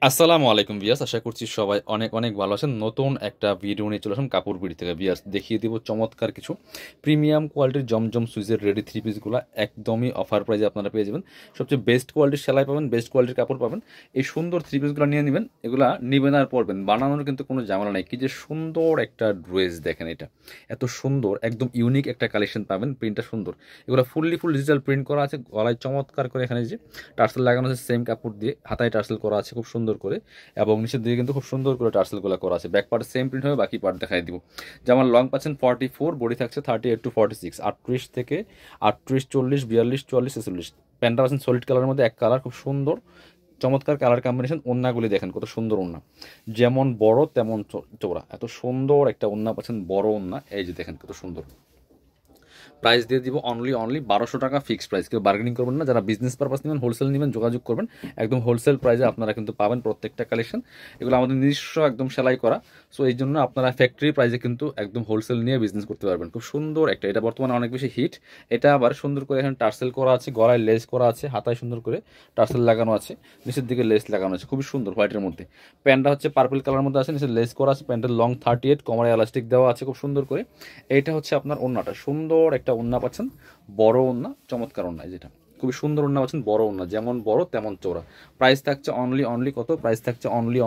আসসালামু আলাইকুম ভিউয়ার্স, আশা করছি সবাই অনেক অনেক ভালো আছেন। নতুন একটা ভিডিও নিয়ে চলে আসলাম কাপড় বিড়ি থেকে। ভিউয়ার্স, দেখিয়ে দিব চমৎকার কিছু প্রিমিয়াম কোয়ালিটির জমজম সুইজের রেডি থ্রি পিসগুলো একদমই অফার প্রাইসে আপনারা পেয়ে যাবেন। সবচেয়ে বেস্ট কোয়ালিটির সেলাই পাবেন, বেস্ট কোয়ালিটির কাপড় পাবেন। এই সুন্দর থ্রি পিসগুলো নিয়ে নেবেন, এগুলা নিবেন আর পরবেন, বানানোর কিন্তু কোনো ঝামেলা নেই। কি যে সুন্দর একটা ড্রেস দেখেন, এটা এত সুন্দর, একদম ইউনিক একটা কালেকশন পাবেন। প্রিন্টটা সুন্দর, এগুলো ফুল ডিজিটাল প্রিন্ট করা আছে, গলায় চমৎকার করে এখানে যে টার্সেল লাগানো আছে সেম কাপড় দিয়ে, হাতায় টার্সেল করা আছে খুব সুন্দর করে, এবং নিচের দিকে কিন্তু খুব সুন্দর করে টার্সেলগুলো করা আছে। ব্যাক পার্ট সেম প্রিন্ট হবে, বাকি পার্ট দেখাই দিব। যেমন লং পাচ্ছেন 44, বডি থাকছে 38 to 46, 38 থেকে 38, 40, 42, 44, 46। প্যান্টটা পাচ্ছেন সলিড কালারের মধ্যে, এক কালার, খুব সুন্দর চমৎকার কালার কম্বিনেশন। ওন্নাগুলি দেখেন কত সুন্দর ওন্না, যেমন বড় তেমন চওড়া, এত সুন্দর একটা ওন্না পাচ্ছেন, বড় ওন্না। এই যে দেখেন কত সুন্দর। প্রাইস দিয়ে দিব অনলি 1200 টাকা ফিক্সড প্রাইস। কেউ বার্গেনিং করবেন না। যারা বিজনেস পারপাস নেবেন, হোলসেল নেবেন, যোগাযোগ করবেন। একদম হোলসেল প্রাইসে আপনারা কিন্তু পাবেন প্রত্যেকটা কালেকশন। এগুলো আমাদের নিজস্ব একদম সেলাই করা। সো এই জন্য আপনারা ফ্যাক্টরি প্রাইসে কিন্তু একদম হোলসেল নিয়ে বিজনেস করতে পারবেন। খুব সুন্দর একটা, এটা বর্তমানে অনেক বেশি হিট। এটা আবার সুন্দর করে এখানে টার্সেল করা আছে, গলায় লেস করা আছে, হাতায় সুন্দর করে টার্সেল লাগানো আছে, নিচের দিকে লেস লাগানো আছে, খুবই সুন্দর হোয়াইটের মধ্যে। প্যান্টটা হচ্ছে পার্পল কালার মধ্যে আছে, নিচে লেস করা আছে। প্যান্টের লং 38, কোমরে এলাস্টিক দেওয়া আছে খুব সুন্দর করে। এইটা হচ্ছে আপনার ওন্নাটা, সুন্দর একটা ওন্না পাচ্ছেন, বড় ওন্না, চমৎকার ওন্না। যেটা খুবই সুন্দর ওন্না পাচ্ছেন, বড় ওন্না, যেমন বড় তেমন চওড়া। প্রাইস থাকছে অনলি কত? প্রাইস থাকছে অনলি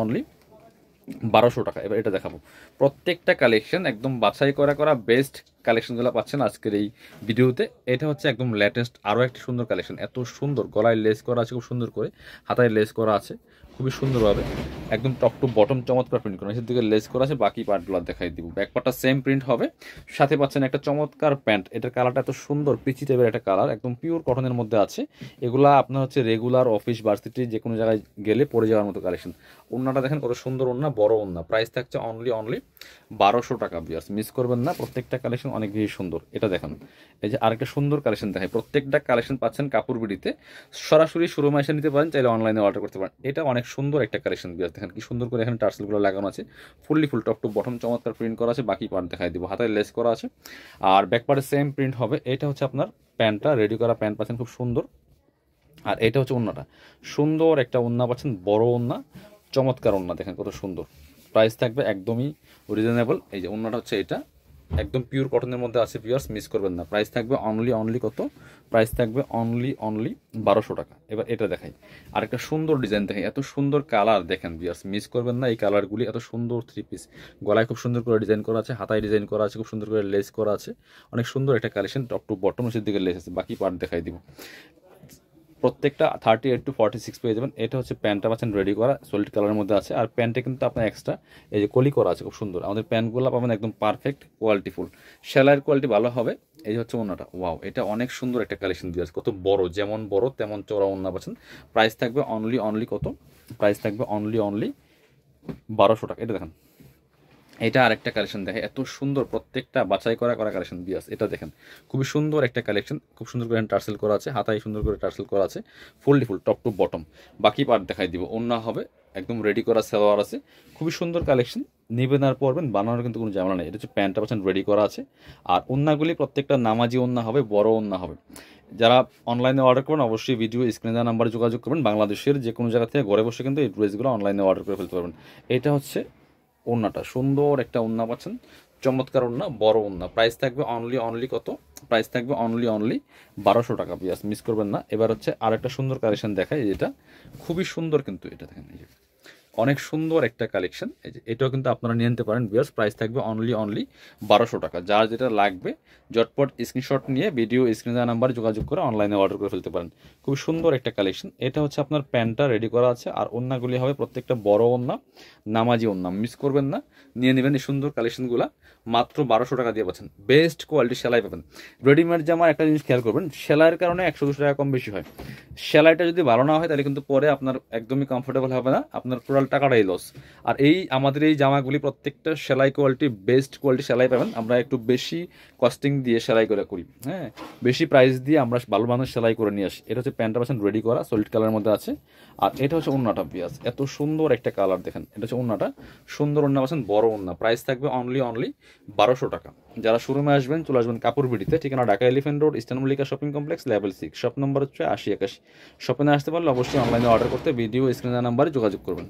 1200 টাকা। এবার এটা দেখাবো, প্রত্যেকটা কালেকশন একদম বাছাই করা করা বেস্ট কালেকশনগুলো পাচ্ছেন আজকের এই ভিডিওতে। এটা হচ্ছে একদম লেটেস্ট আরও একটা সুন্দর কালেকশন, এত সুন্দর, গলায় লেস করা আছে খুব সুন্দর করে, হাতায় লেস করা আছে খুবই সুন্দরভাবে, একদম টপ টু বটম চমৎকার প্রিন্ট করা, নিচের দিকে লেস করা আছে। বাকি পার্টগুলো দেখাই দিব। ব্যাক পার্টটা সেম প্রিন্ট হবে, সাথে পাচ্ছেন একটা চমৎকার প্যান্ট। এটার কালারটা এত সুন্দর, পিচি টাইপের একটা কালার, একদম পিওর কটনের মধ্যে আছে। এগুলা আপনার হচ্ছে রেগুলার অফিস, ভার্সিটি, যে কোনো জায়গায় গেলে পরে যাওয়ার মতো কালেকশন। ওন্নাটা দেখেন কত সুন্দর ওন্না, বড় ওন্না। প্রাইস থাকছে অনলি 1200 টাকা। ভিউয়ার্স, মিস করবেন না, প্রত্যেকটা কালেকশন অনেক বেশি সুন্দর। এটা দেখেন, এই যে আরেকটা সুন্দর কালেকশন দেখায়। প্রত্যেকটা কালেকশন পাচ্ছেন কাপড় বিডিতে, সরাসরি শোরুমে এসে নিতে পারেন, চাইলে অনলাইনে অর্ডার করতে পারেন। এটা অনেক সুন্দর একটা কালেকশন। ভিউয়ার্স দেখেন কি সুন্দর করে এখানে টার্সেলগুলো লাগানো আছে, ফুল টপ টু বটম চমৎকার প্রিন্ট করা আছে। বাকি পার্ট দেখাই দিব, হাতায় লেস করা আছে, আর ব্যাক পার্টে সেম প্রিন্ট হবে। এটা হচ্ছে আপনার প্যান্টটা, রেডি করা প্যান্ট পাচ্ছেন খুব সুন্দর। আর এটা হচ্ছে ওন্নাটা, সুন্দর একটা ওন্না পাচ্ছেন, বড় ওন্না, চমৎকার ওন্না, দেখেন কত সুন্দর। প্রাইস থাকবে একদমই রিজনেবল। এই যে ওন্নাটা হচ্ছে এটা, একদম পিওর কটনের মধ্যে আছে। ভিউয়ার্স, মিস করবেন না। প্রাইস থাকবে অনলি কত? প্রাইস থাকবে অনলি 1200 টাকা। এবার এটা দেখাই, আরেকটা সুন্দর ডিজাইন দেখাই, এত সুন্দর কালার দেখেন। ভিউয়ার্স, মিস করবেন না এই কালারগুলি, এত সুন্দর থ্রি পিস। গলায় খুব সুন্দর করে ডিজাইন করা আছে, হাতায় ডিজাইন করা আছে, খুব সুন্দর করে লেস করা আছে, অনেক সুন্দর একটা কালেকশন। টপ টু বটম নিচের দিকে লেস আছে। বাকি পার্ট দেখাই দিব। প্রত্যেকটা 38 to 46 পেয়ে যাবেন। এটা হচ্ছে প্যান্টটা পাচ্ছেন রেডি করা, সলিড কালারের মধ্যে আছে। আর প্যান্টে কিন্তু আপনার এক্সট্রা এই যে কলি করা আছে খুব সুন্দর। আমাদের প্যান্টগুলো পাবেন একদম পারফেক্ট কোয়ালিটিফুল, সেলাইয়ের কোয়ালিটি ভালো হবে। এই হচ্ছে ওন্নাটা, ওয়াও, এটা অনেক সুন্দর একটা কালেকশন দিয়ে আছে, কত বড়, যেমন বড় তেমন চওড়া ওন্না পাচ্ছেন। প্রাইস থাকবে অনলি কত? প্রাইস থাকবে অনলি 1200 টাকা। এটা দেখেন, এটা আরেকটা কালেকশন দেখে, এত সুন্দর, প্রত্যেকটা বাছাই করা করা কালেকশন। বিয়াস, এটা দেখেন খুবই সুন্দর একটা কালেকশন, খুব সুন্দর করে টার্সেল করা আছে, হাতায় সুন্দর করে টার্সেল করা আছে, ফুল টপ টু বটম। বাকি পার্ট দেখাই দিব। ওন্না হবে একদম রেডি করা, সালোয়ার আছে, খুবই সুন্দর কালেকশন। নিবেন আর পরবেন, বানানোর কিন্তু কোনো ঝামেলা নেই। এটা হচ্ছে প্যান্টটা পাচ্ছেন রেডি করা আছে। আর ওন্নাগুলি প্রত্যেকটা নামাজি ওন্না হবে, বড় ওন্না হবে। যারা অনলাইনে অর্ডার করবেন, অবশ্যই ভিডিও স্ক্রিনে দেওয়া নাম্বারে যোগাযোগ করবেন। বাংলাদেশের যে কোনো জায়গা থেকে ঘরে বসে কিন্তু এই ড্রেসগুলো অনলাইনে অর্ডার করে ফেলতে পারবেন। এটা হচ্ছে ওন্নাটা, সুন্দর একটা ওন্না পাচ্ছেন, চমৎকার ওন্না, বড় ওন্না। প্রাইস থাকবে অনলি কত? প্রাইস থাকবে অনলি 1200 টাকা। বিয়াস, মিস করবেন না। এবার হচ্ছে আরেকটা সুন্দর কালেকশন দেখায়, যেটা খুবই সুন্দর, কিন্তু এটা দেখেন, এই যে অনেক সুন্দর একটা কালেকশন। এই যে এটাও কিন্তু আপনারা নিয়ে নিতে পারেন। ভিউয়ার্স, প্রাইস থাকবে অনলি 1200 টাকা। যার যেটা লাগবে ঝটপট স্ক্রিনশট নিয়ে ভিডিও স্ক্রিনে দেওয়া নাম্বারে যোগাযোগ করে অনলাইনে অর্ডার করে ফেলতে পারেন। খুব সুন্দর একটা কালেকশন। এটা হচ্ছে আপনার প্যান্টটা রেডি করা আছে, আর ওন্নাগুলি হবে প্রত্যেকটা বড় ওন্না, নামাজি ওন্না। মিস করবেন না, নিয়ে নেবেন এই সুন্দর কালেকশনগুলো। মাত্র 1200 টাকা দিয়ে পাচ্ছেন, বেস্ট কোয়ালিটি সেলাই পাবেন। রেডিমেড জামার একটা জিনিস খেয়াল করবেন, সেলাইয়ের কারণে 100-200 টাকা কম বেশি হয়। সেলাইটা যদি ভালো না হয়, তাহলে কিন্তু পরে আপনার একদমই কমফোর্টেবল হবে না, আপনার পুরো টোটাল টাকাটাই লস। আর আমাদের এই জামাগুলি প্রত্যেকটা সেলাই কোয়ালিটি বেস্ট কোয়ালিটি সেলাই পাবেন। আমরা একটু বেশি কস্টিং দিয়ে সেলাই করি, হ্যাঁ, বেশি প্রাইস দিয়ে আমরা ভালো মানুষ সেলাই করে নিয়ে আসি। এটা হচ্ছে প্যান্টটা পাচ্ছেন রেডি করা, সলিড কালারের মধ্যে আছে। আর এটা হচ্ছে ওন্নাটা পিয়াস, এত সুন্দর একটা কালার দেখেন। এটা হচ্ছে ওন্নাটা, সুন্দর ওন্না পাচ্ছেন, বড় ওন্না। প্রাইস থাকবে অনলি 1200 টাকা। যারা শোরুমে আসবেন চলে আসবেন কাপড় বিডিতে, ঠিকানা Dhaka elephant road, eastern Mallika shopping complex, level 6, shop number হচ্ছে 80 81। শপে না আসতে পারলে অবশ্যই অনলাইনে অর্ডার করতে ভিডিও স্ক্রিনের নাম্বারে যোগাযোগ করবেন।